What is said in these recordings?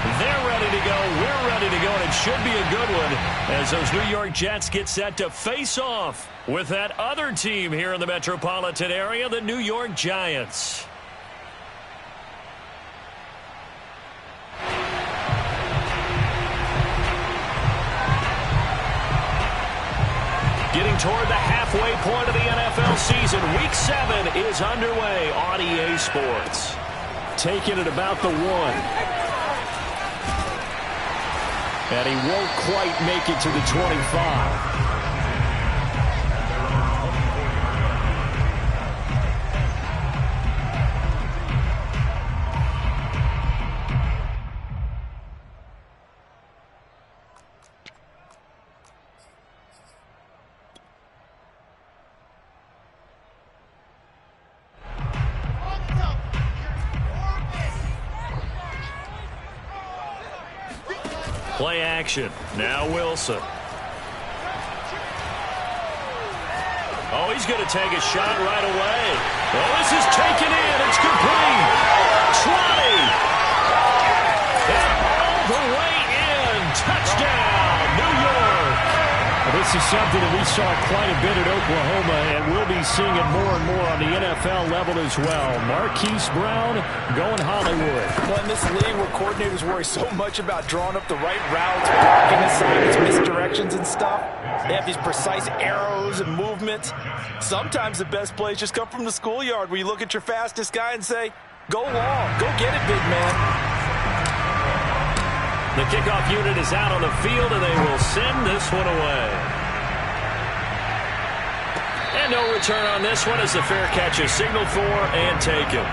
They're ready to go. We're ready to go, and it should be a good one as those New York Jets get set to face off with that other team here in the metropolitan area, the New York Giants. Getting toward the halfway point of the NFL season. Week 7 is underway on EA Sports. Taking it about the 1. And he won't quite make it to the 25. Play action. Now Wilson. Oh, he's going to take a shot right away. Oh, this is taken in. It's complete. 20. And all the way in. Touchdown, New York. Well, this is something that we saw quite a bit at Oklahoma, and we'll be seeing it more and more on the NFL level as well. Marquise Brown going Hollywood. Well, in this league where coordinators worry so much about drawing up the right routes, blocking assignments, misdirections and stuff, they have these precise arrows and movements. Sometimes the best plays just come from the schoolyard where you look at your fastest guy and say, go long, go get it, big man. The kickoff unit is out on the field, and they will send this one away. And no return on this one as the fair catch is signaled for and taken.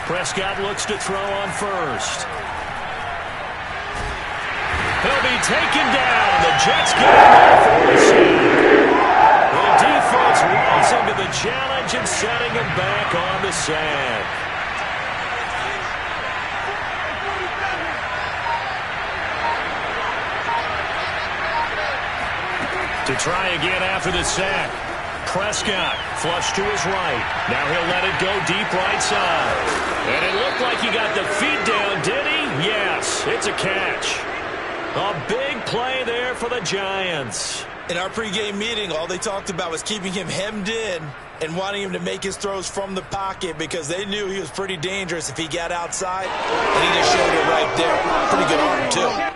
Prescott looks to throw on first. He'll be taken down. The Jets get him there for the sack. The defense rising to the challenge and setting him back on the sack. To try again after the sack. Prescott flush to his right. Now he'll let it go deep right side. And it looked like he got the feet down, did he? Yes, it's a catch. A big play there for the Giants. In our pregame meeting, all they talked about was keeping him hemmed in and wanting him to make his throws from the pocket because they knew he was pretty dangerous if he got outside. And he just showed it right there. Pretty good arm, too.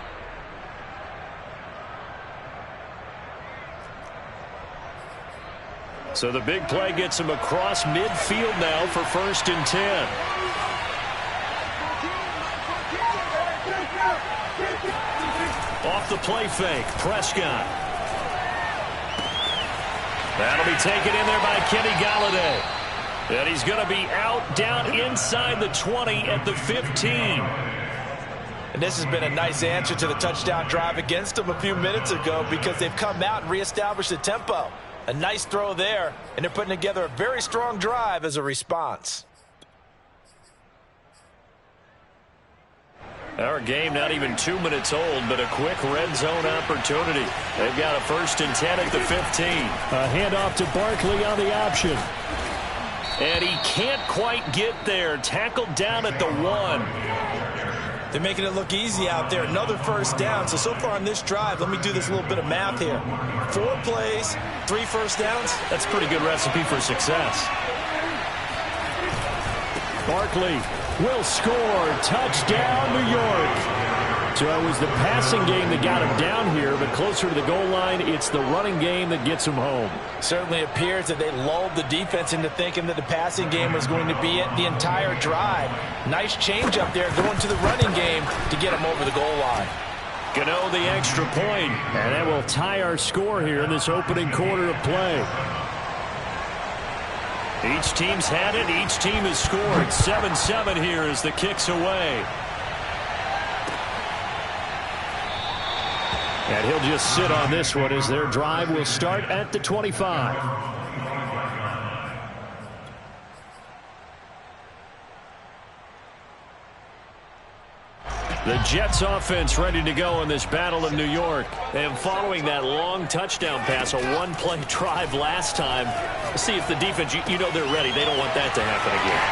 So the big play gets him across midfield now for 1st and 10. Off the play fake, Prescott. That'll be taken in there by Kenny Golladay. And he's going to be out down inside the 20 at the 15. And this has been a nice answer to the touchdown drive against them a few minutes ago because they've come out and reestablished the tempo. A nice throw there, and they're putting together a very strong drive as a response. Our game not even 2 minutes old, but a quick red zone opportunity. They've got a 1st and 10 at the 15. A handoff to Barkley on the option. And he can't quite get there. Tackled down at the 1. They're making it look easy out there. Another 1st down. So far on this drive, let me do this little bit of math here. 4 plays, 3 1st downs. That's a pretty good recipe for success. Barkley will score. Touchdown, New York. So it was the passing game that got him down here, but closer to the goal line, it's the running game that gets him home. Certainly appears that they lulled the defense into thinking that the passing game was going to be it the entire drive. Nice change up there going to the running game to get him over the goal line. Gano the extra point. And that will tie our score here in this opening quarter of play. Each team's had it. Each team has scored. 7-7 here as the kick's away. And he'll just sit on this one as their drive will start at the 25. The Jets offense ready to go in this battle of New York. And following that long touchdown pass, a one-play drive last time, see if the defense, you know they're ready. They don't want that to happen again.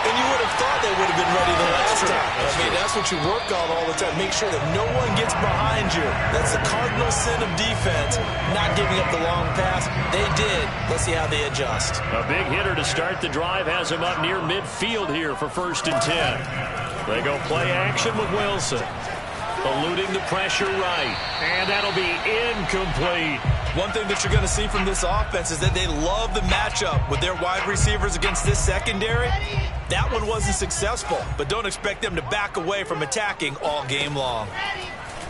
And you would have thought they would have been ready the last time. I mean, that's what you work on all the time. Make sure that no one gets behind you. That's the cardinal sin of defense, not giving up the long pass. They did. Let's see how they adjust. A big hitter to start the drive has him up near midfield here for 1st and 10. They go play action with Wilson. Eluding the pressure right. And that'll be incomplete. One thing that you're going to see from this offense is that they love the matchup with their wide receivers against this secondary. That one wasn't successful, but don't expect them to back away from attacking all game long.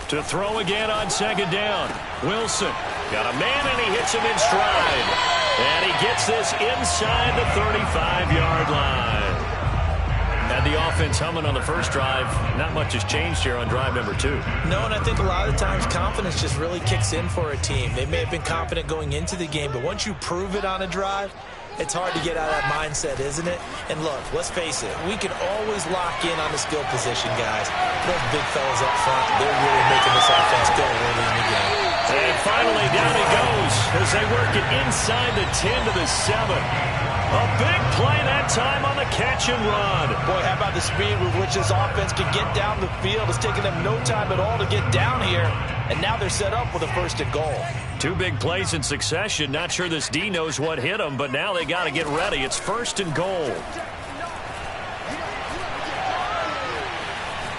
To throw again on 2nd down. Wilson got a man, and he hits him in stride. And he gets this inside the 35-yard line. Had the offense humming on the first drive. Not much has changed here on drive number 2. No, and I think a lot of times confidence just really kicks in for a team. They may have been confident going into the game, but once you prove it on a drive, it's hard to get out of that mindset, isn't it? And look, let's face it, we can always lock in on the skill position, guys. Those big fellas up front, they're really making this offense go early in the game. And finally, down he goes as they work it inside the 10 to the 7. A big play that time on the catch and run. Boy, how about the speed with which this offense can get down the field? It's taken them no time at all to get down here. And now they're set up with a 1st and goal. 2 big plays in succession. Not sure this D knows what hit him, but now they got to get ready. It's 1st and goal.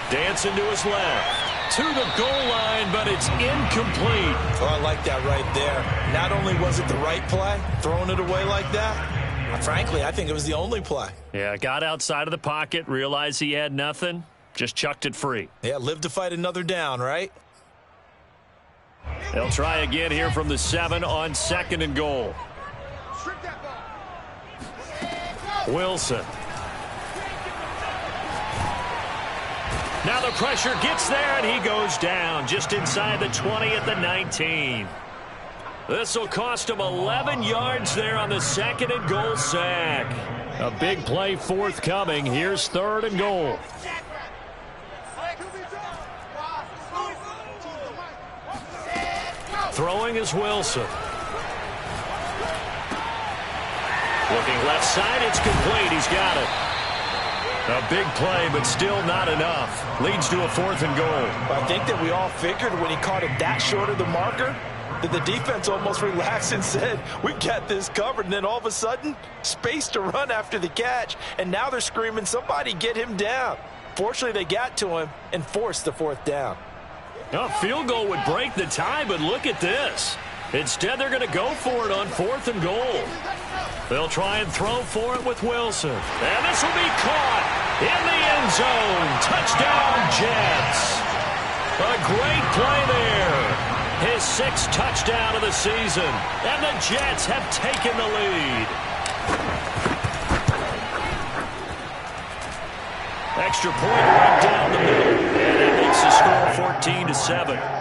Dancing to his left. To the goal line, but it's incomplete. Oh, I like that right there. Not only was it the right play, throwing it away like that, frankly, I think it was the only play. Yeah, got outside of the pocket, realized he had nothing, just chucked it free. Yeah, live to fight another down, right? They'll try again here from the 7 on 2nd and goal. Wilson. Now the pressure gets there, and he goes down just inside the 20 at the 19. This will cost him 11 yards there on the 2nd and goal sack. A big play forthcoming. Here's 3rd and goal. Throwing is Wilson. Looking left side, it's complete. He's got it. A big play, but still not enough. Leads to a 4th and goal. I think that we all figured when he caught it that short of the marker, that the defense almost relaxed and said, we got this covered. And then all of a sudden, space to run after the catch. And now they're screaming, somebody get him down. Fortunately, they got to him and forced the 4th down. A field goal would break the tie, but look at this. Instead, they're going to go for it on 4th and goal. They'll try and throw for it with Wilson. And this will be caught in the end zone. Touchdown, Jets. A great play there. His 6th touchdown of the season. And the Jets have taken the lead. Extra point right down the middle. And that makes the score 14-7.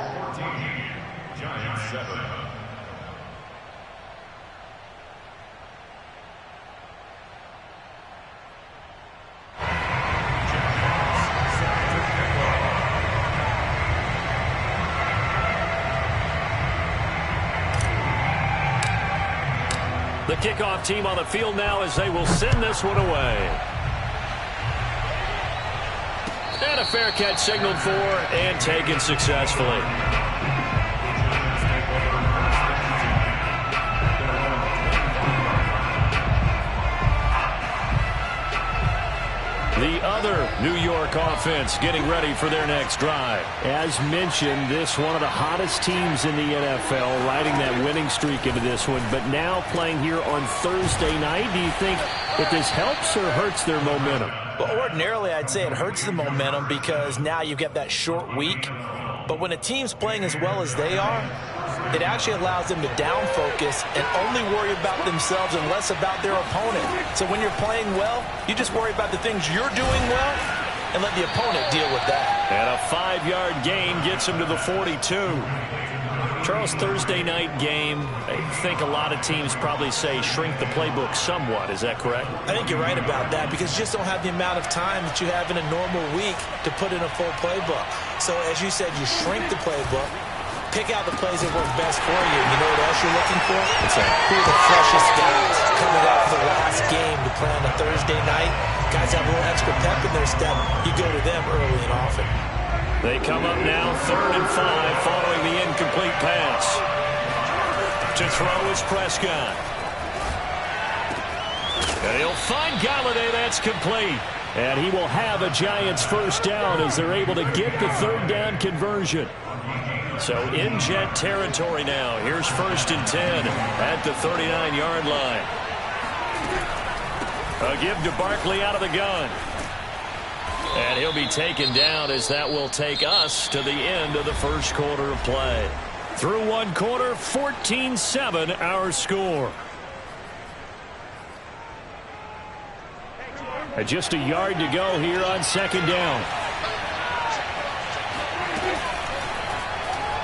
The kickoff team on the field now as they will send this one away. And a fair catch signaled for and taken successfully. The other New York offense getting ready for their next drive. As mentioned, this one of the hottest teams in the NFL, riding that winning streak into this one, but now playing here on Thursday night. Do you think that this helps or hurts their momentum? Well, ordinarily, I'd say it hurts the momentum because now you've got that short week. But when a team's playing as well as they are, it actually allows them to down focus and only worry about themselves and less about their opponent. So when you're playing well, you just worry about the things you're doing well and let the opponent deal with that. And a 5-yard gain gets him to the 42. Charles, Thursday night game, I think a lot of teams probably say shrink the playbook somewhat. Is that correct? I think you're right about that because you just don't have the amount of time that you have in a normal week to put in a full playbook. So as you said, you shrink the playbook, pick out the plays that work best for you. You know what else you're looking for? What's that? Who are the freshest guys coming out for the last game to play on a Thursday night? Guys have a little extra pep in their step. You go to them early and often. They come up now 3rd and 5 following the incomplete pass. To throw is Prescott. And he'll find Galladay. That's complete. And he will have a Giants first down as they're able to get the 3rd down conversion. So in Jet territory now. Here's 1st and 10 at the 39-yard line. A give to Barkley out of the gun. And he'll be taken down as that will take us to the end of the first quarter of play. Through one quarter, 14-7 our score. Just a yard to go here on 2nd down.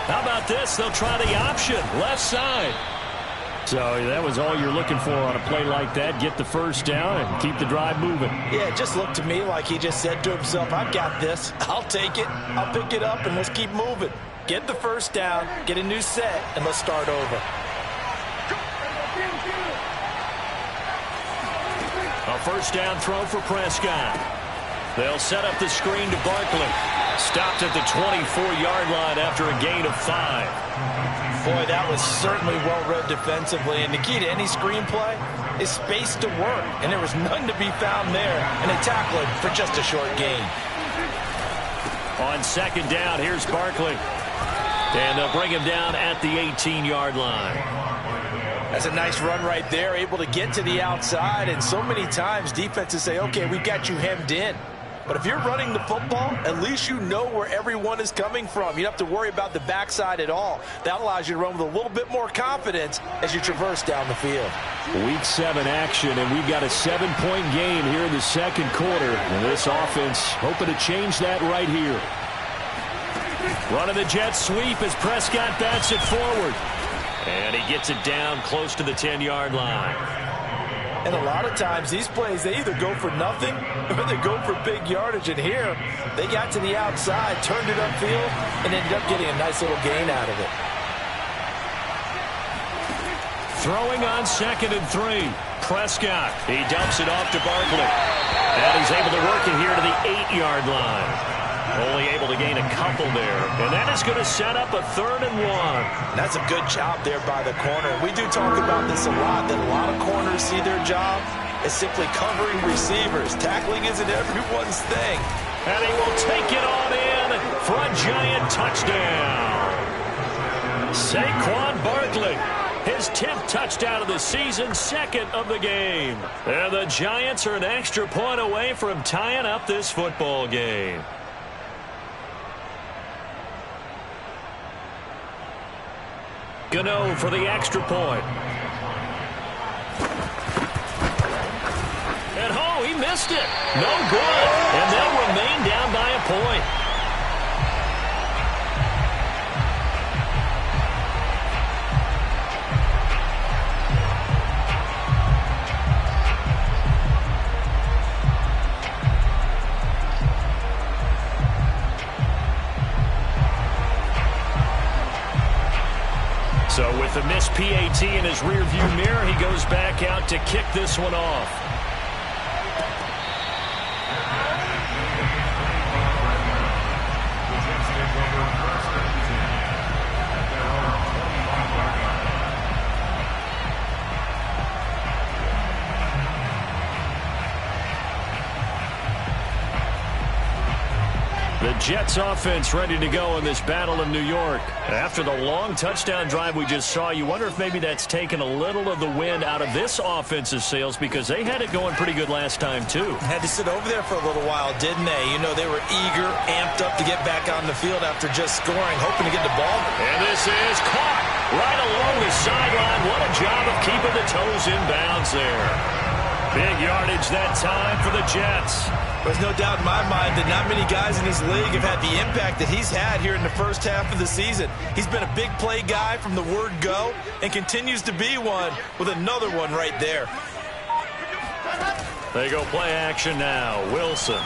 How about this? They'll try the option, left side. So that was all you're looking for on a play like that. Get the first down and keep the drive moving. Yeah, it just looked to me like he just said to himself, I've got this. I'll take it. I'll pick it up, and let's keep moving. Get the first down, get a new set, and let's start over. A first down throw for Prescott. They'll set up the screen to Barkley. Stopped at the 24-yard line after a gain of 5. Boy, that was certainly well-read defensively. And the key to any screenplay is space to work. And there was none to be found there. And they tackle it for just a short gain. On 2nd down, here's Barkley. And they'll bring him down at the 18-yard line. That's a nice run right there, able to get to the outside. And so many times defenses say, okay, we've got you hemmed in. But if you're running the football, at least you know where everyone is coming from. You don't have to worry about the backside at all. That allows you to run with a little bit more confidence as you traverse down the field. Week 7 action, and we've got a 7-point game here in the 2nd quarter. And this offense hoping to change that right here. Running the jet sweep as Prescott bats it forward. And he gets it down close to the 10-yard line. And a lot of times, these plays, they either go for nothing or they go for big yardage. And here, they got to the outside, turned it upfield, and ended up getting a nice little gain out of it. Throwing on 2nd and 3. Prescott. He dumps it off to Barkley. And he's able to work it here to the 8-yard line. Only able to gain a couple there. And that is going to set up a 3rd and 1. That's a good job there by the corner. We do talk about this a lot, that a lot of corners see their job as simply covering receivers. Tackling isn't everyone's thing. And he will take it on in for a Giant touchdown. Saquon Barkley, his 10th touchdown of the season, 2nd of the game. And the Giants are an extra point away from tying up this football game. Gano for the extra point. And oh, he missed it. No good. And they'll remain down by a point. So with a missed PAT in his rearview mirror, he goes back out to kick this one off. The Jets offense ready to go in this battle of New York. After the long touchdown drive we just saw, you wonder if maybe that's taken a little of the wind out of this offense's sails because they had it going pretty good last time too. Had to sit over there for a little while, didn't they? You know, they were eager, amped up to get back on the field after just scoring, hoping to get the ball. And this is caught right along the sideline. What a job of keeping the toes in bounds there. Big yardage that time for the Jets. There's no doubt in my mind that not many guys in this league have had the impact that he's had here in the first half of the season. He's been a big play guy from the word go and continues to be one with another one right there. They go play action now. Wilson.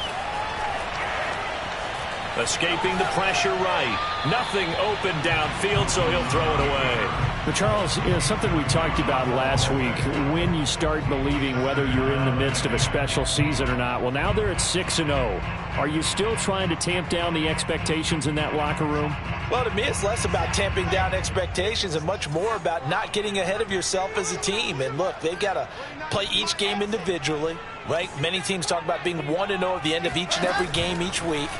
Escaping the pressure right. Nothing open downfield, so he'll throw it away. But Charles, something we talked about last week, when you start believing whether you're in the midst of a special season or not. Well, now they're at 6-0. Are you still trying to tamp down the expectations in that locker room? Well, to me, it's less about tamping down expectations and much more about not getting ahead of yourself as a team. And look, they've got to play each game individually, right? Many teams talk about being 1-0 at the end of each and every game each week.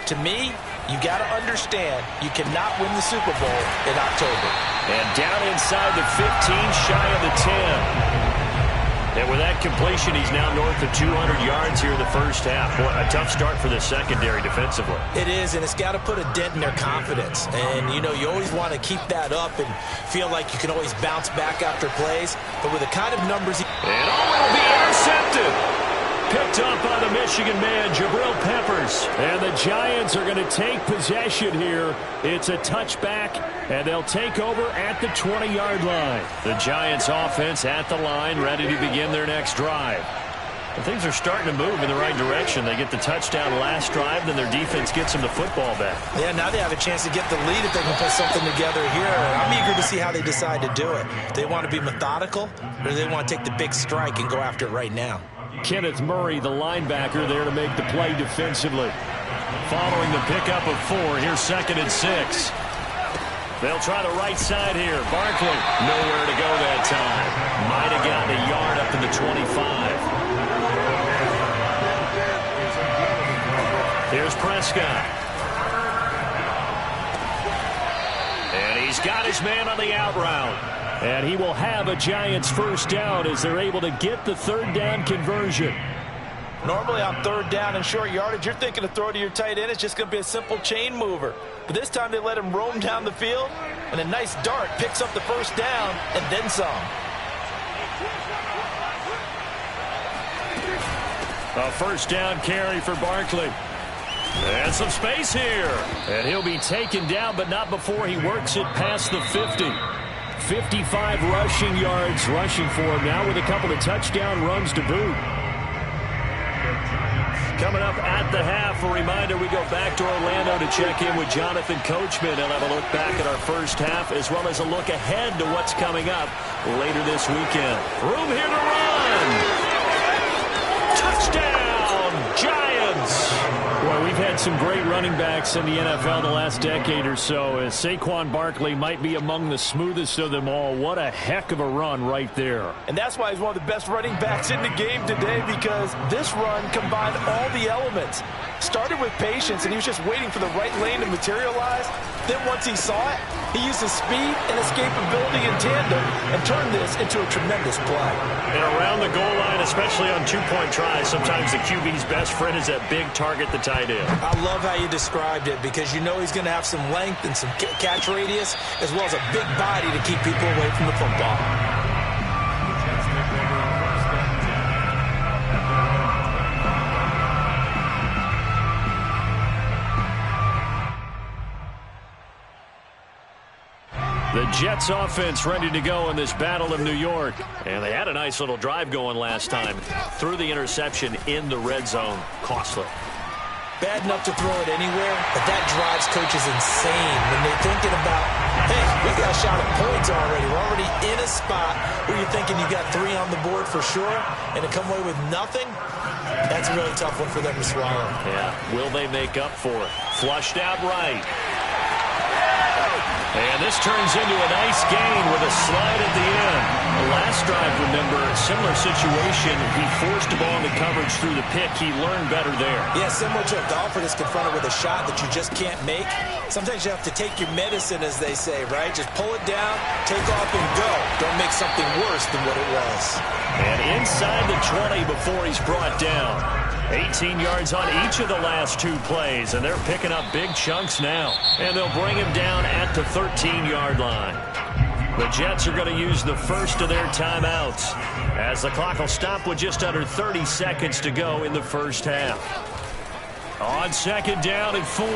To me, you got to understand you cannot win the Super Bowl in October. And down inside the 15, shy of the 10. And with that completion, he's now north of 200 yards here in the first half. Boy, a tough start for the secondary defensively. It is, and it's got to put a dent in their confidence. And, you know, you always want to keep that up and feel like you can always bounce back after plays. But with the kind of numbers... And it'll be intercepted. Picked up by the Michigan man, Jabril Peppers. And the Giants are going to take possession here. It's a touchback, and they'll take over at the 20-yard line. The Giants offense at the line, ready to begin their next drive. And things are starting to move in the right direction. They get the touchdown last drive, then their defense gets them the football back. Yeah, now they have a chance to get the lead if they can put something together here. I'm eager to see how they decide to do it. Do they want to be methodical, or do they want to take the big strike and go after it right now? Kenneth Murray, the linebacker, there to make the play defensively. Following the pickup of 4, here's 2nd and 6. They'll try the right side here. Barkley, nowhere to go that time. Might have gotten a yard up in the 25. Here's Prescott. And he's got his man on the out route. And he will have a Giants first down as they're able to get the third down conversion. Normally on third down and short yardage, you're thinking to throw to your tight end. It's just going to be a simple chain mover. But this time they let him roam down the field, and a nice dart picks up the first down and then some. A first down carry for Barkley. And some space here. And he'll be taken down, but not before he works it past the 50. 55 rushing yards rushing for him now with a couple of touchdown runs to boot. Coming up at the half, a reminder, we go back to Orlando to check in with Jonathan Coachman. He'll have a look back at our first half as well as a look ahead to what's coming up later this weekend. Room here to run. Touchdown, Giants. Well, we've had some great running backs in the NFL the last decade or so. As Saquon Barkley might be among the smoothest of them all. What a heck of a run right there. And that's why he's one of the best running backs in the game today, because this run combined all the elements. Started with patience, and he was just waiting for the right lane to materialize. Then once he saw it, he used his speed and escapability in tandem and turned this into a tremendous play. And around the goal line, especially on two-point tries, sometimes the QB's best friend is that big target, the tight end. I love how you described it, because you know he's going to have some length and some catch radius, as well as a big body to keep people away from the football. The Jets offense ready to go in this Battle of New York. And they had a nice little drive going last time. Threw the interception in the red zone. Costly. Bad enough to throw it anywhere, but that drives coaches insane when they're thinking about, hey, we got a shot at points already. We're already in a spot where you're thinking you got 3 on the board for sure, and to come away with nothing, that's a really tough one for them to swallow. Yeah, will they make up for it? Flushed out right. And this turns into a nice gain with a slide at the end. The last drive, remember, similar situation. He forced the ball into coverage through the pick. He learned better there. Yeah, similar to a golfer that's confronted with a shot that you just can't make. Sometimes you have to take your medicine, as they say, right? Just pull it down, take off, and go. Don't make something worse than what it was. And inside the 20 before he's brought down. 18 yards on each of the last 2 plays, and they're picking up big chunks now. And they'll bring him down at the 13-yard line. The Jets are going to use the first of their timeouts as the clock will stop with just under 30 seconds to go in the first half. On second down and 4,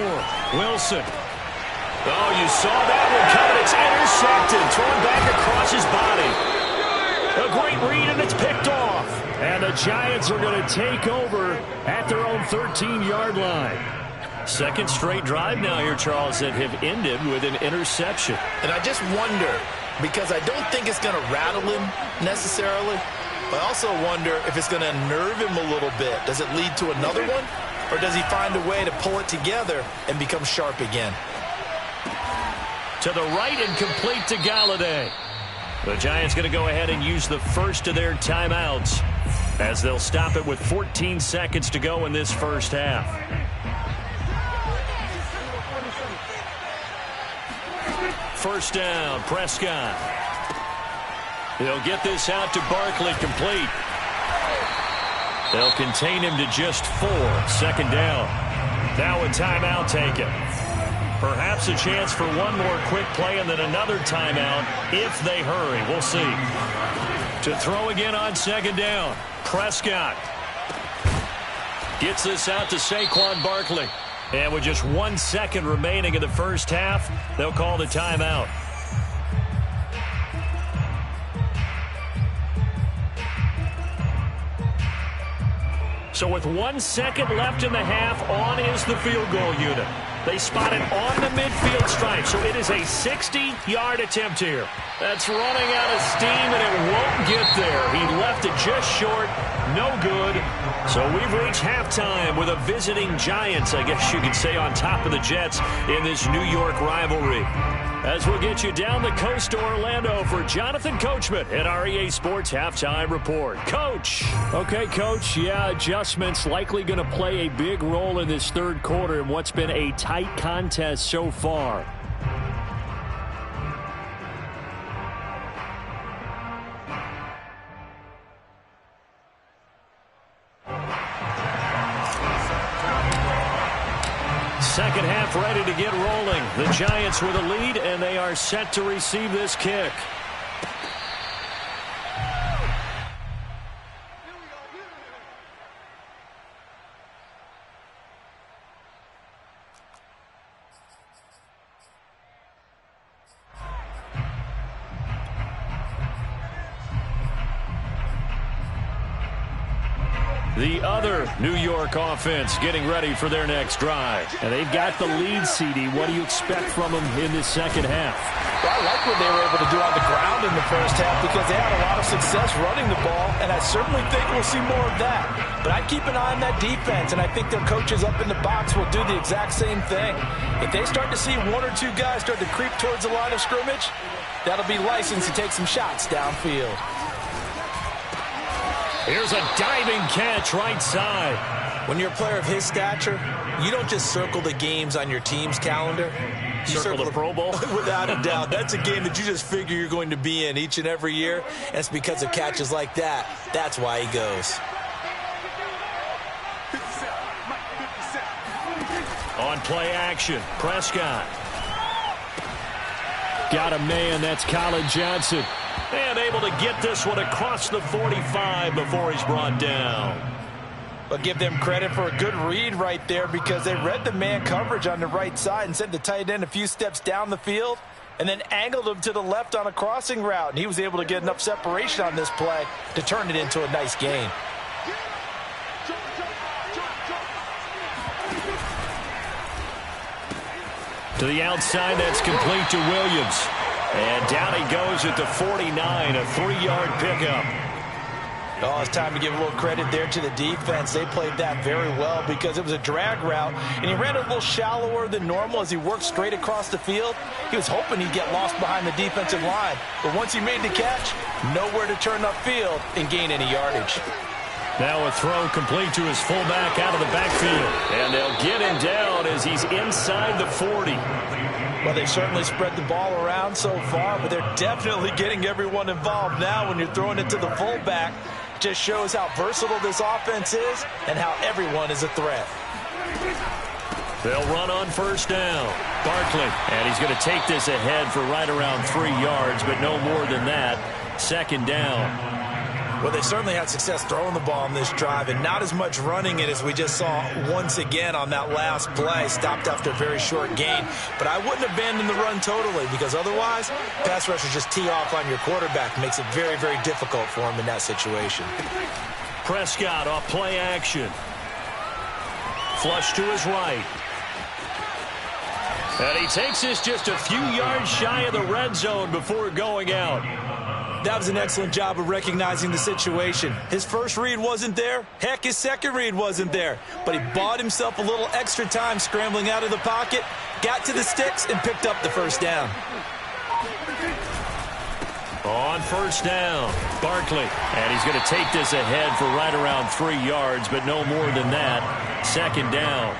Wilson. Oh, you saw that one coming. It's intercepted, thrown back across his body. A great read, and it's picked off. And the Giants are going to take over at their own 13-yard line. Second straight drive now here, Charles, that have ended with an interception. And I just wonder, because I don't think it's going to rattle him necessarily, but I also wonder if it's going to unnerve him a little bit. Does it lead to another one, or does he find a way to pull it together and become sharp again? To the right and complete to Galladay. The Giants going to go ahead and use the first of their timeouts as they'll stop it with 14 seconds to go in this first half. First down, Prescott. They'll get this out to Barkley, complete. They'll contain him to just 4. Second down. Now a timeout taken. Perhaps a chance for one more quick play and then another timeout if they hurry. We'll see. To throw again on second down, Prescott. Gets this out to Saquon Barkley. And with just 1 second remaining in the first half, they'll call the timeout. So with 1 second left in the half, on is the field goal unit. They spot it on the midfield stripe, so it is a 60-yard attempt here. That's running out of steam, and it won't get there. He left it just short. No good. So we've reached halftime with a visiting Giants, I guess you could say, on top of the Jets in this New York rivalry. As we'll get you down the coast to Orlando for Jonathan Coachman at our EA Sports Halftime Report. Coach. Okay, Coach. Yeah, adjustments likely going to play a big role in this third quarter in what's been a tight contest so far. Second half ready to get rolling. The Giants with a lead, and they are set to receive this kick. The other New York offense getting ready for their next drive. And they've got the lead, CD. What do you expect from them in this second half? Well, I like what they were able to do on the ground in the first half because they had a lot of success running the ball, and I certainly think we'll see more of that. But I'd keep an eye on that defense, and I think their coaches up in the box will do the exact same thing. If they start to see 1 or 2 guys start to creep towards the line of scrimmage, that'll be license to take some shots downfield. Here's a diving catch right side. When you're a player of his stature, you don't just circle the games on your team's calendar. You circle the Pro Bowl? Without a doubt. That's a game that you just figure you're going to be in each and every year. And it's because of catches like that. That's why he goes. On play action, Prescott. Got a man, that's Colin Johnson. And able to get this one across the 45 before he's brought down. But give them credit for a good read right there because they read the man coverage on the right side and sent the tight end a few steps down the field and then angled him to the left on a crossing route. And he was able to get enough separation on this play to turn it into a nice gain. To the outside, that's complete to Williams. And down he goes at the 49, a 3-yard pickup. Oh, it's time to give a little credit there to the defense. They played that very well because it was a drag route, and he ran a little shallower than normal as he worked straight across the field. He was hoping he'd get lost behind the defensive line, but once he made the catch, nowhere to turn upfield and gain any yardage. Now a throw complete to his fullback out of the backfield. And they'll get him down as he's inside the 40. Well, they certainly spread the ball around so far, but they're definitely getting everyone involved now when you're throwing it to the fullback. Just shows how versatile this offense is and how everyone is a threat. They'll run on first down. Barkley, and he's going to take this ahead for right around 3 yards, but no more than that. Second down. Well, they certainly had success throwing the ball on this drive and not as much running it as we just saw once again on that last play. Stopped after a very short gain. But I wouldn't abandon the run totally because otherwise, pass rushers just tee off on your quarterback. Makes it very, very difficult for him in that situation. Prescott off play action. Flush to his right. And he takes this just a few yards shy of the red zone before going out. That was an excellent job of recognizing the situation. His first read wasn't there. Heck, his second read wasn't there. But he bought himself a little extra time scrambling out of the pocket, got to the sticks, and picked up the first down. On first down, Barkley. And he's going to take this ahead for right around 3 yards, but no more than that. Second down.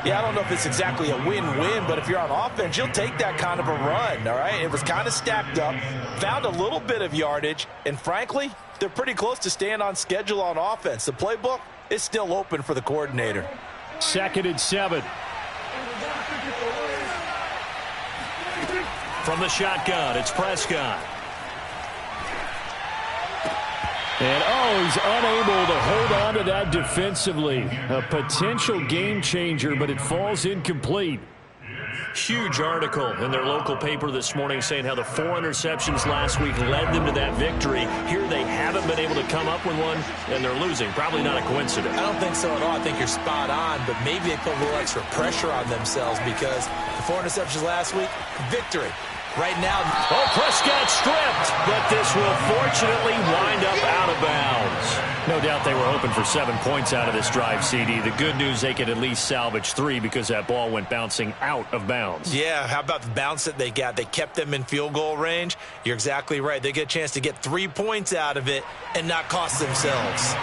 Yeah, I don't know if it's exactly a win-win, but if you're on offense, you'll take that kind of a run, all right? It was kind of stacked up, found a little bit of yardage, and frankly, they're pretty close to staying on schedule on offense. The playbook is still open for the coordinator. 2nd and 7. From the shotgun, it's Prescott. And, he's unable to hold on to that defensively. A potential game changer, but it falls incomplete. Huge article in their local paper this morning saying how the 4 interceptions last week led them to that victory. Here they haven't been able to come up with one, and they're losing. Probably not a coincidence. I don't think so at all. I think you're spot on, but maybe they put a little extra pressure on themselves because the 4 interceptions last week, victory. Right now, Prescott stripped, but this will fortunately wind up out of bounds. No doubt they were hoping for 7 points out of this drive, CD. The good news, they could at least salvage 3 because that ball went bouncing out of bounds. Yeah, how about the bounce that they got? They kept them in field goal range. You're exactly right. They get a chance to get 3 points out of it and not cost themselves.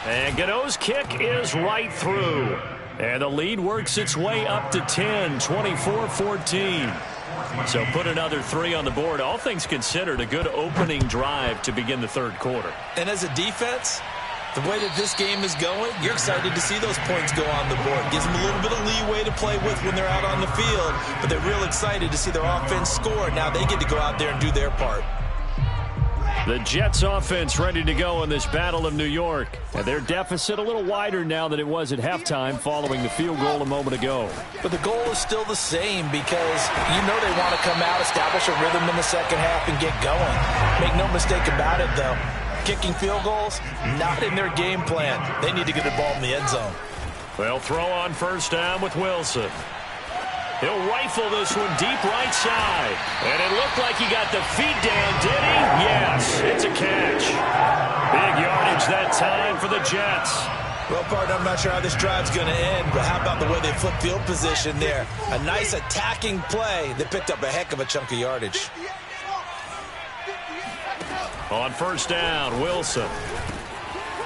And Gano's kick is right through. And the lead works its way up to 10, 24-14. So put another 3 on the board. All things considered, a good opening drive to begin the third quarter. And as a defense, the way that this game is going, you're excited to see those points go on the board. Gives them a little bit of leeway to play with when they're out on the field. But they're real excited to see their offense score. Now they get to go out there and do their part. The Jets offense ready to go in this Battle of New York. And their deficit a little wider now than it was at halftime following the field goal a moment ago. But the goal is still the same because you know they want to come out, establish a rhythm in the second half, and get going. Make no mistake about it, though. Kicking field goals, not in their game plan. They need to get the ball in the end zone. They'll throw on first down with Wilson. He'll rifle this one deep right side. And it looked like he got the feet down, did he? Yes, it's a catch. Big yardage that time for the Jets. Well, partner, I'm not sure how this drive's going to end, but how about the way they flip field position there? A nice attacking play that picked up a heck of a chunk of yardage. On first down, Wilson.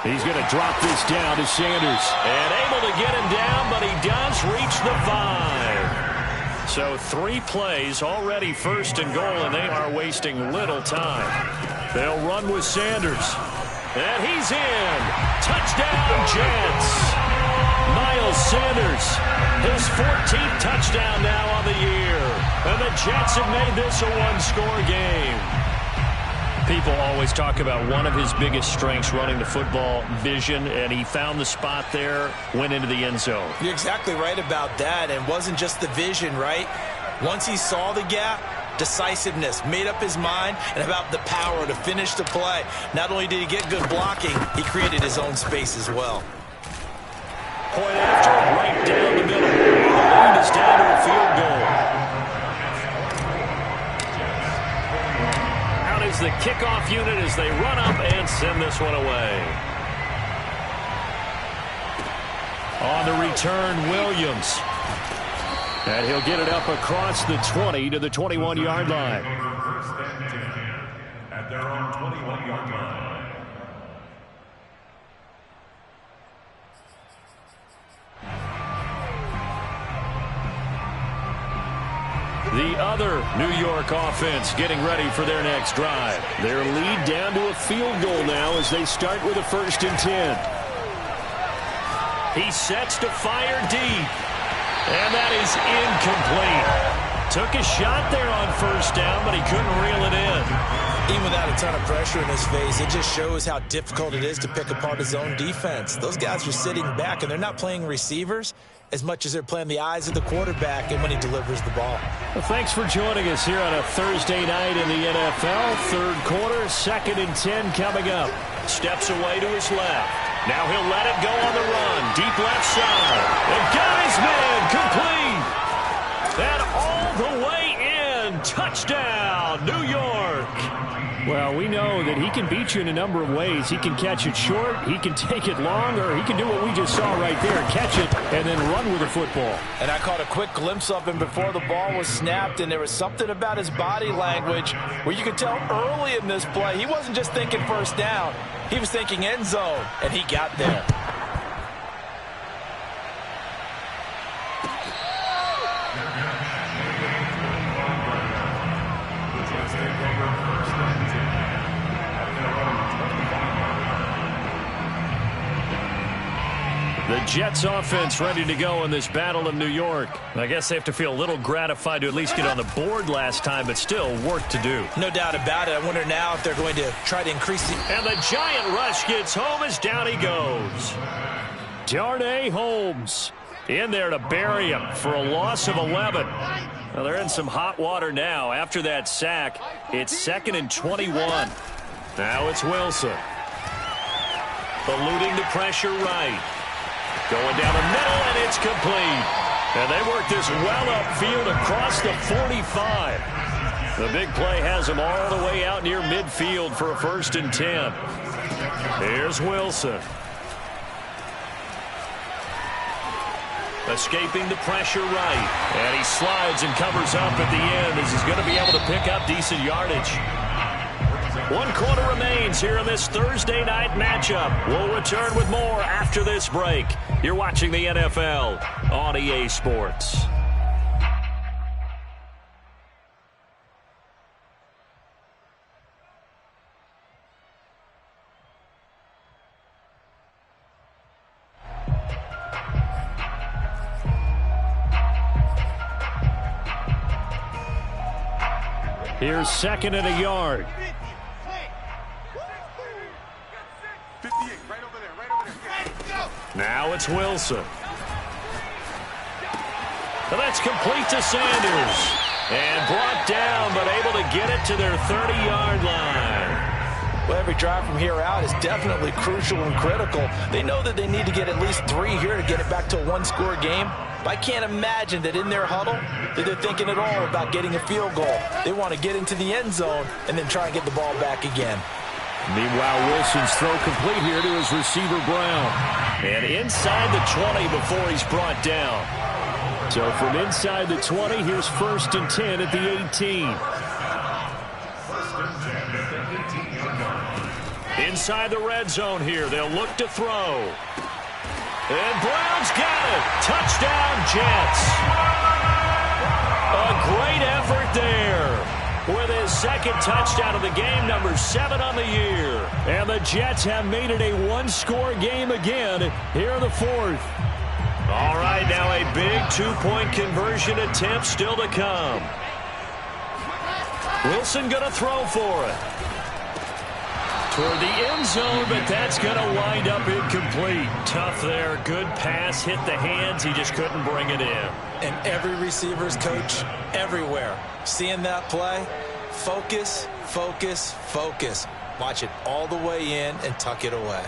He's going to drop this down to Sanders. And able to get him down, but he does reach the 5. So 3 plays already first and goal, and they are wasting little time. They'll run with Sanders. And he's in. Touchdown, Jets. Miles Sanders, his 14th touchdown now on the year. And the Jets have made this a one-score game. People always talk about one of his biggest strengths, running the football, vision, and he found the spot there, went into the end zone. You're exactly right about that. And it wasn't just the vision, right? Once he saw the gap, decisiveness, made up his mind, and about the power to finish the play. Not only did he get good blocking, he created his own space as well. Point after, right down the middle. The lead is down to a field goal. Is the kickoff unit as they run up and send this one away. On the return, Williams. And he'll get it up across the 20 to the 21-yard line. At their own 21-yard line. The other New York offense getting ready for their next drive. Their lead down to a field goal now as they start with a 1st and 10. He sets to fire deep. And that is incomplete. Took a shot there on 1st down, but he couldn't reel it in. Even without a ton of pressure in his face, it just shows how difficult it is to pick apart his own defense. Those guys are sitting back, and they're not playing receivers as much as they're playing the eyes of the quarterback and when he delivers the ball. Well, thanks for joining us here on a Thursday night in the NFL. 3rd quarter, 2nd and 10 coming up. Steps away to his left. Now he'll let it go on the run. Deep left side. And got his man complete. And all the way in. Touchdown, New York. Well, we know that he can beat you in a number of ways. He can catch it short, he can take it long, or he can do what we just saw right there, catch it and then run with the football. And I caught a quick glimpse of him before the ball was snapped, and there was something about his body language where you could tell early in this play he wasn't just thinking 1st down. He was thinking end zone, and he got there. The Jets offense ready to go in this battle of New York. I guess they have to feel a little gratified to at least get on the board last time, but still work to do. No doubt about it. I wonder now if they're going to try to increase the... And the giant rush gets home as down he goes. Darnay Holmes in there to bury him for a loss of 11. Well, they're in some hot water now. After that sack, it's 2nd and 21. Now it's Wilson. Eluding the pressure right. Going down the middle, and it's complete. And they work this well upfield across the 45. The big play has them all the way out near midfield for a 1st and 10. Here's Wilson. Escaping the pressure right. And he slides and covers up at the end as he's going to be able to pick up decent yardage. 1 quarter remains here in this Thursday night matchup. We'll return with more after this break. You're watching the NFL on EA Sports. Here's 2nd and a yard. Now it's Wilson. And that's complete to Sanders. And brought down, but able to get it to their 30-yard line. Well, every drive from here out is definitely crucial and critical. They know that they need to get at least 3 here to get it back to a 1-score game. But I can't imagine that in their huddle that they're thinking at all about getting a field goal. They want to get into the end zone and then try and get the ball back again. Meanwhile, Wilson's throw complete here to his receiver, Brown. And inside the 20 before he's brought down. So from inside the 20, here's 1st and 10 at the 18. Inside the red zone here, they'll look to throw. And Brown's got it. Touchdown, Jets. A great effort there. With his 2nd touchdown of the game, number 7 on the year. And the Jets have made it a 1-score game again here in the 4th. All right, now a big 2-point conversion attempt still to come. Wilson going to throw for it. Toward the end zone, but that's going to wind up incomplete. Tough there. Good pass. Hit the hands. He just couldn't bring it in. And every receiver's coach everywhere. Seeing that play, focus, focus, focus. Watch it all the way in and tuck it away.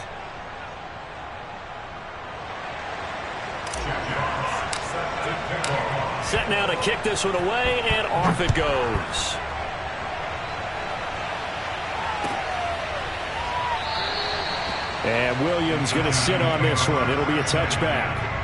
Set now to kick this one away, and off it goes. And Williams going to sit on this one. It'll be a touchback.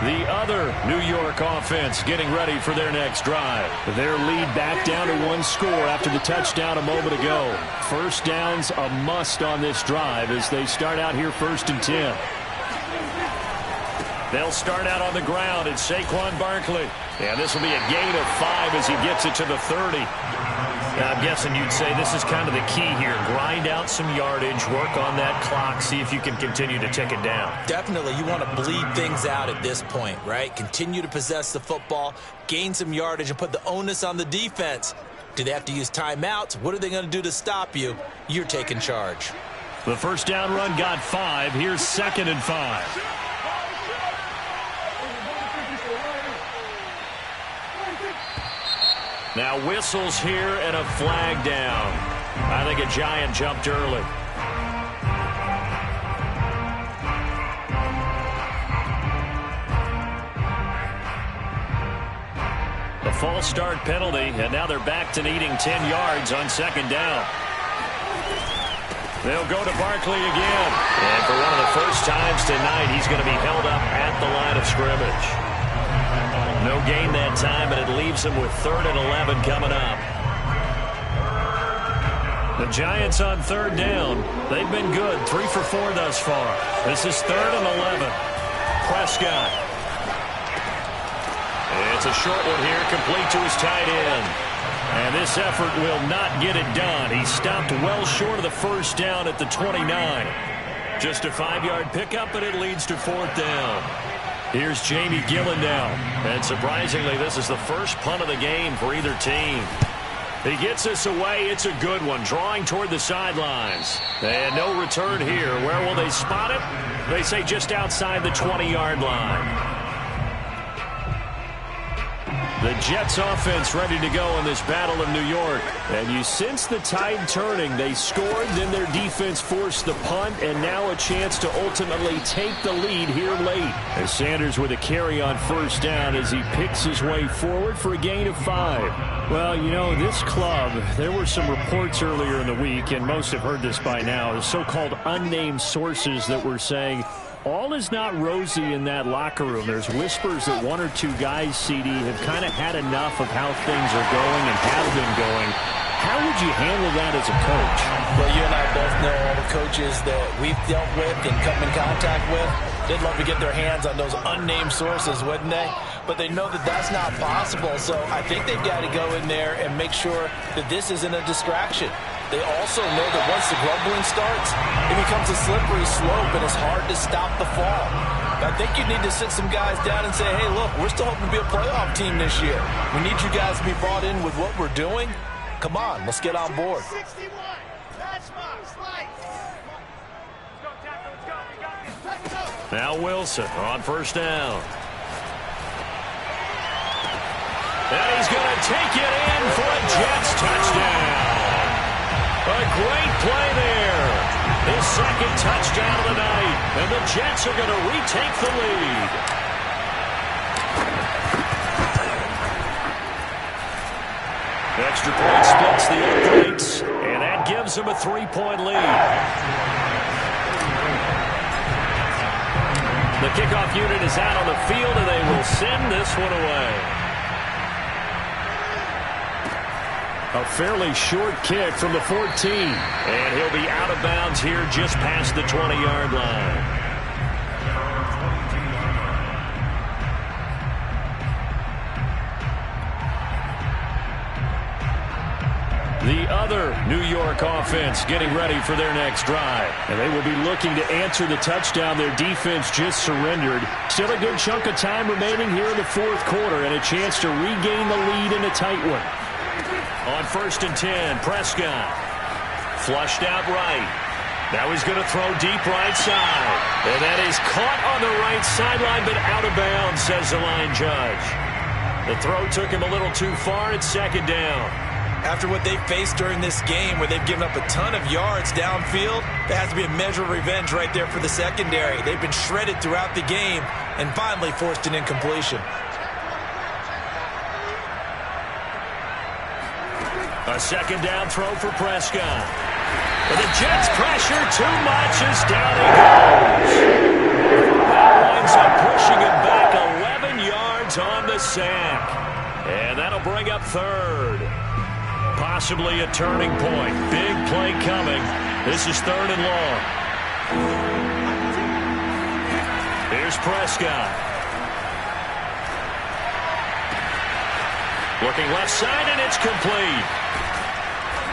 The other New York offense getting ready for their next drive. Their lead back down to 1 score after the touchdown a moment ago. First down's a must on this drive as they start out here 1st and 10. They'll start out on the ground. It's Saquon Barkley. And this will be a gain of 5 as he gets it to the 30. Now, I'm guessing you'd say this is kind of the key here. Grind out some yardage, work on that clock, see if you can continue to tick it down. Definitely. You want to bleed things out at this point, right? Continue to possess the football, gain some yardage, and put the onus on the defense. Do they have to use timeouts? What are they going to do to stop you? You're taking charge. The first down run got 5. Here's 2nd and 5. Now whistles here and a flag down. I think a Giant jumped early. A false start penalty, and now they're back to needing 10 yards on 2nd down. They'll go to Barkley again. And for one of the first times tonight, he's going to be held up at the line of scrimmage. No gain that time, but it leaves him with 3rd and 11 coming up. The Giants on 3rd down. They've been good, 3 for 4 thus far. This is 3rd and 11. Prescott. It's a short one here, complete to his tight end. And this effort will not get it done. He stopped well short of the first down at the 29. Just a 5-yard pickup, and it leads to 4th down. Here's Jamie Gillen now. And surprisingly, this is the first punt of the game for either team. He gets this away. It's a good one, drawing toward the sidelines. And no return here. Where will they spot it? They say just outside the 20-yard line. The Jets offense ready to go in this battle of New York. And you sense the tide turning. They scored, then their defense forced the punt, and now a chance to ultimately take the lead here late. As Sanders with a carry on first down as he picks his way forward for a gain of 5. Well, you know, this club, there were some reports earlier in the week, and most have heard this by now, the so-called unnamed sources that were saying all is not rosy in that locker room. There's whispers that 1 or 2 guys, CD, have kind of had enough of how things are going and have been going. How would you handle that as a coach? Well, you and I both know all the coaches that we've dealt with and come in contact with. They'd love to get their hands on those unnamed sources, wouldn't they? But they know that that's not possible, so I think they've got to go in there and make sure that this isn't a distraction. They also know that once the grumbling starts, it becomes a slippery slope, and it's hard to stop the fall. I think you need to sit some guys down and say, hey, look, we're still hoping to be a playoff team this year. We need you guys to be bought in with what we're doing. Come on, let's get on board. Now Wilson on first down. And he's going to take it in for a Jets touchdown. A great play there. His 2nd touchdown of the night. And the Jets are going to retake the lead. Extra point splits the uprights, and that gives them a 3-point lead. The kickoff unit is out on the field, and they will send this one away. A fairly short kick from the 14. And he'll be out of bounds here just past the 20-yard line. The other New York offense getting ready for their next drive. And they will be looking to answer the touchdown their defense just surrendered. Still a good chunk of time remaining here in the 4th quarter, and a chance to regain the lead in a tight one. On 1st and 10, Prescott. Flushed out right. Now he's going to throw deep right side. And that is caught on the right sideline, but out of bounds, says the line judge. The throw took him a little too far. It's 2nd down. After what they've faced during this game where they've given up a ton of yards downfield, there has to be a measure of revenge right there for the secondary. They've been shredded throughout the game and finally forced an incompletion. A 2nd down throw for Prescott. But the Jets pressure too much as down he goes. That winds up pushing him back yards on the sack. And that'll bring up third. Possibly a turning point. Big play coming. This is 3rd and long. Here's Prescott. Looking left side, and it's complete.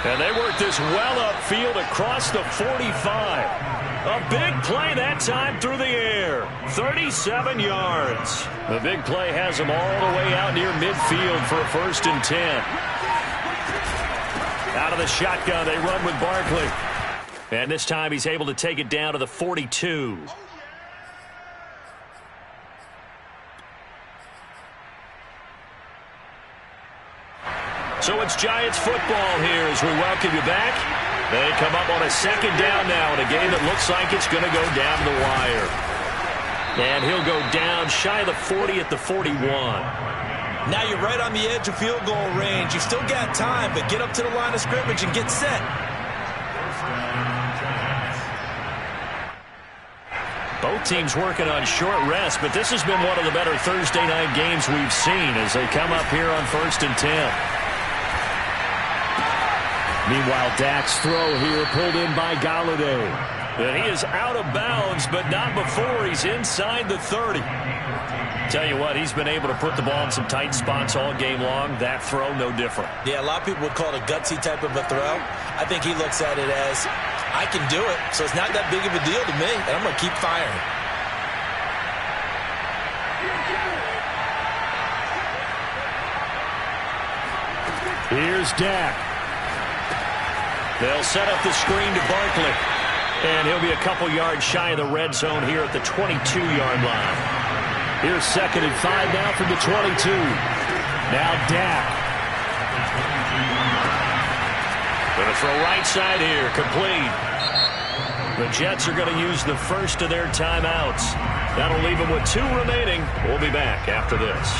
And they work this well upfield across the 45. A big play that time through the air. 37 yards. The big play has them all the way out near midfield for a 1st and 10. Out of the shotgun, they run with Barkley. And this time he's able to take it down to the 42. So it's Giants football here as we welcome you back. They come up on a 2nd down now in a game that looks like it's going to go down the wire. And he'll go down shy of the 40 at the 41. Now you're right on the edge of field goal range. You've still got time, but get up to the line of scrimmage and get set. Both teams working on short rest, but this has been one of the better Thursday night games we've seen as they come up here on 1st and 10. Meanwhile, Dak's throw here pulled in by Galladay. And he is out of bounds, but not before he's inside the 30. Tell you what, he's been able to put the ball in some tight spots all game long. That throw, no different. Yeah, a lot of people would call it a gutsy type of a throw. I think he looks at it as, I can do it, so it's not that big of a deal to me, and I'm going to keep firing. Here's Dak. They'll set up the screen to Barkley. And he'll be a couple yards shy of the red zone here at the 22-yard line. Here's 2nd and 5 now from the 22. Now Dak. Going to throw right side here, complete. The Jets are going to use the first of their timeouts. That'll leave them with 2 remaining. We'll be back after this.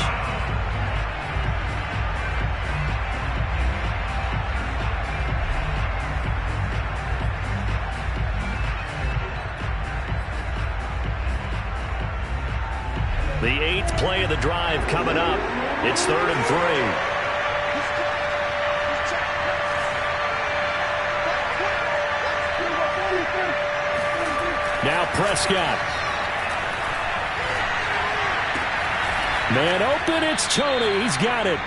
The 8th play of the drive coming up. It's 3rd and 3. Now Prescott. Man open, it's Tony. He's got it.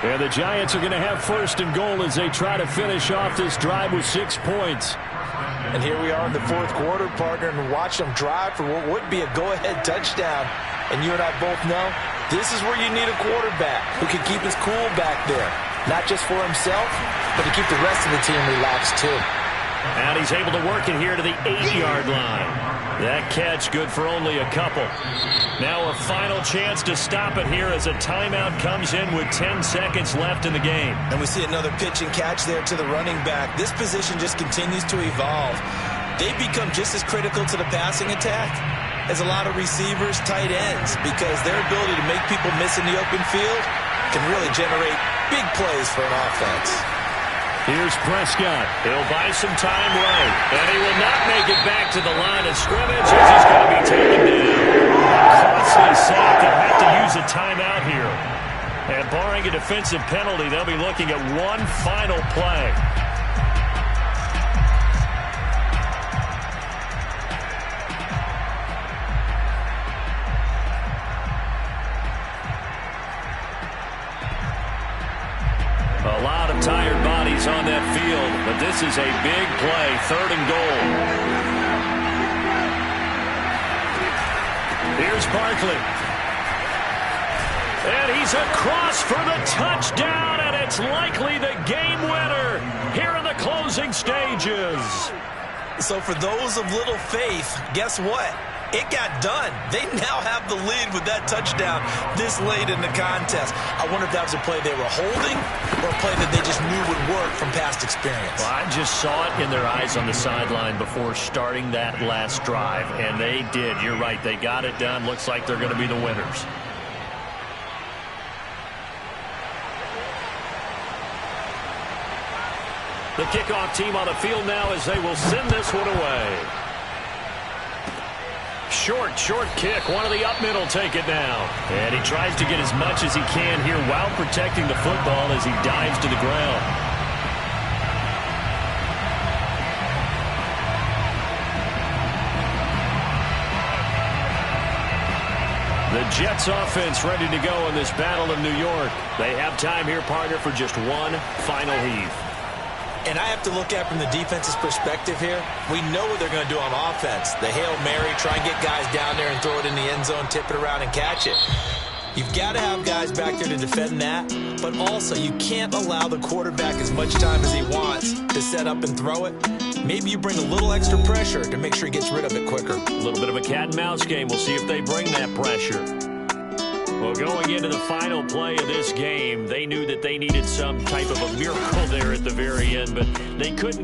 And the Giants are going to have 1st and goal as they try to finish off this drive with 6 points. And here we are in the 4th quarter, partner, and watch them drive for what would be a go-ahead touchdown. And you and I both know this is where you need a quarterback who can keep his cool back there. Not just for himself, but to keep the rest of the team relaxed too. And he's able to work it here to the 8-yard line. That catch good for only a couple. Now a final chance to stop it here as a timeout comes in with 10 seconds left in the game. And we see another pitch and catch there to the running back. This position just continues to evolve. They become just as critical to the passing attack as a lot of receivers, tight ends, because their ability to make people miss in the open field can really generate big plays for an offense. Here's Prescott. He'll buy some time right, and he will not make it back to the line of scrimmage as he's going to be taken down. A costly sack. They'll have to use a timeout here. And barring a defensive penalty, they'll be looking at one final play. A lot of tired bodies on that field, but this is a big play, 3rd and goal. Here's Barkley. And he's across for the touchdown, and it's likely the game winner here in the closing stages. So for those of little faith, guess what? It got done. They now have the lead with that touchdown this late in the contest. I wonder if that was a play they were holding or a play that they just knew would work from past experience. Well, I just saw it in their eyes on the sideline before starting that last drive, and they did. You're right. They got it done. Looks like they're going to be the winners. The kickoff team on the field now as they will send this one away. Short kick. One of the up middle take it now. And he tries to get as much as he can here while protecting the football as he dives to the ground. The Jets offense ready to go in this Battle of New York. They have time here, partner, for just one final heave. And I have to look at it from the defense's perspective here. We know what they're going to do on offense. The Hail Mary, try and get guys down there and throw it in the end zone, tip it around and catch it. You've got to have guys back there to defend that, but also you can't allow the quarterback as much time as he wants to set up and throw it. Maybe you bring a little extra pressure to make sure he gets rid of it quicker. A little bit of a cat and mouse game. We'll see if they bring that pressure. Well, going into the final play of this game, they knew that they needed some type of a miracle there at the very end, but they couldn't